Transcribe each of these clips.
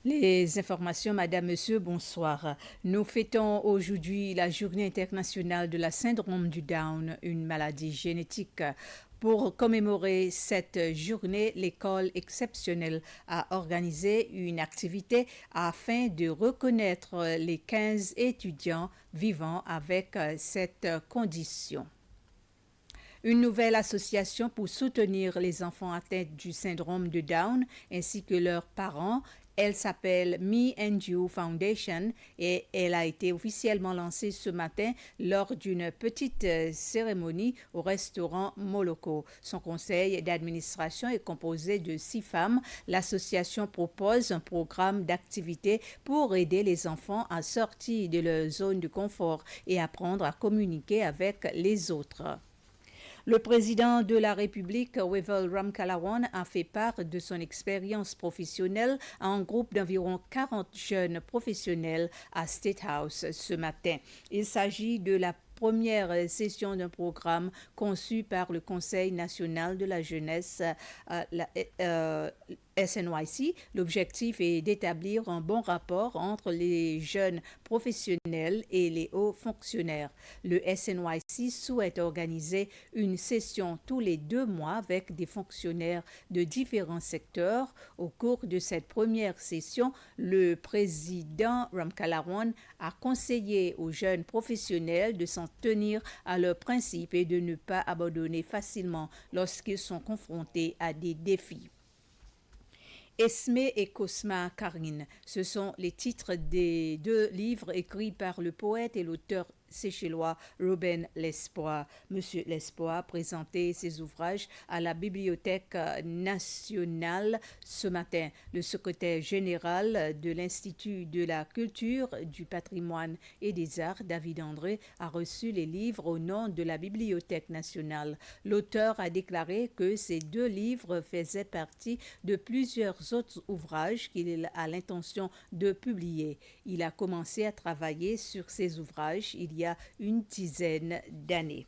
Les informations, Madame, Monsieur, bonsoir. Nous fêtons aujourd'hui la Journée internationale de la syndrome du Down, une maladie génétique. Pour commémorer cette journée, l'école exceptionnelle a organisé une activité afin de reconnaître les 15 étudiants vivant avec cette condition. Une nouvelle association pour soutenir les enfants atteints du syndrome de Down ainsi que leurs parents. Elle s'appelle Me and You Foundation et elle a été officiellement lancée ce matin lors d'une petite cérémonie au restaurant Moloko. Son conseil d'administration est composé de 6 femmes. L'association propose un programme d'activité pour aider les enfants à sortir de leur zone de confort et apprendre à communiquer avec les autres. Le président de la République, Wavel Ramkalawan, a fait part de son expérience professionnelle à un groupe d'environ 40 jeunes professionnels à State House ce matin. Il s'agit de la première session d'un programme conçu par le Conseil national de la jeunesse, SNYC. L'objectif est d'établir un bon rapport entre les jeunes professionnels et les hauts fonctionnaires. Le SNYC souhaite organiser une session tous les 2 mois avec des fonctionnaires de différents secteurs. Au cours de cette première session, le président Ramkalawan a conseillé aux jeunes professionnels de s'en tenir à leurs principes et de ne pas abandonner facilement lorsqu'ils sont confrontés à des défis. Esme et Cosma Karin, ce sont les titres des 2 livres écrits par le poète et l'auteur séchellois Robin Lespoir. Monsieur Lespoir a présenté ses ouvrages à la Bibliothèque nationale ce matin. Le secrétaire général de l'Institut de la culture, du patrimoine et des arts, David André, a reçu les livres au nom de la Bibliothèque nationale. L'auteur a déclaré que ces 2 livres faisaient partie de plusieurs autres ouvrages qu'il a l'intention de publier. Il a commencé à travailler sur ces ouvrages il y a une dizaine d'années.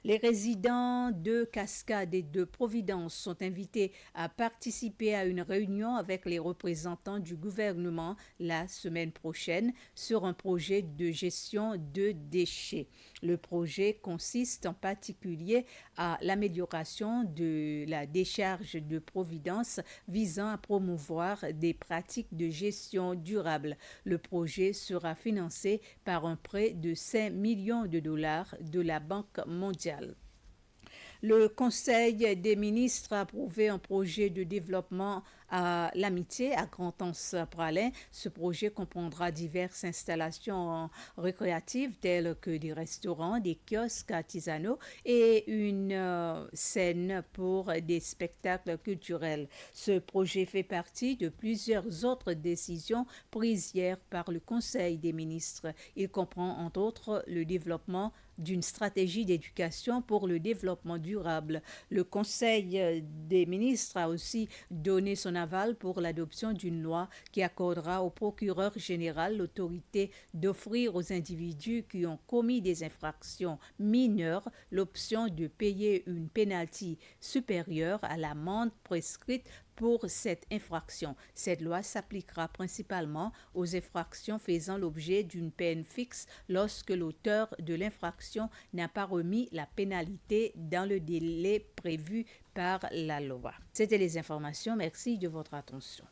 Les résidents de Cascade et de Providence sont invités à participer à une réunion avec les représentants du gouvernement la semaine prochaine sur un projet de gestion de déchets. Le projet consiste en particulier à l'amélioration de la décharge de Providence visant à promouvoir des pratiques de gestion durable. Le projet sera financé par un prêt de 5 millions de dollars de la Banque mondiale. Le Conseil des ministres a approuvé un projet de développement à l'Amitié à Grand-Anse-Pralin. Ce projet comprendra diverses installations récréatives telles que des restaurants, des kiosques artisanaux et une scène pour des spectacles culturels. Ce projet fait partie de plusieurs autres décisions prises hier par le Conseil des ministres. Il comprend entre autres le développement d'une stratégie d'éducation pour le développement durable. Le Conseil des ministres a aussi donné son aval pour l'adoption d'une loi qui accordera au procureur général l'autorité d'offrir aux individus qui ont commis des infractions mineures l'option de payer une pénalité supérieure à l'amende prescrite pour cette infraction. Cette loi s'appliquera principalement aux infractions faisant l'objet d'une peine fixe lorsque l'auteur de l'infraction n'a pas remis la pénalité dans le délai prévu par la loi. C'était les informations. Merci de votre attention.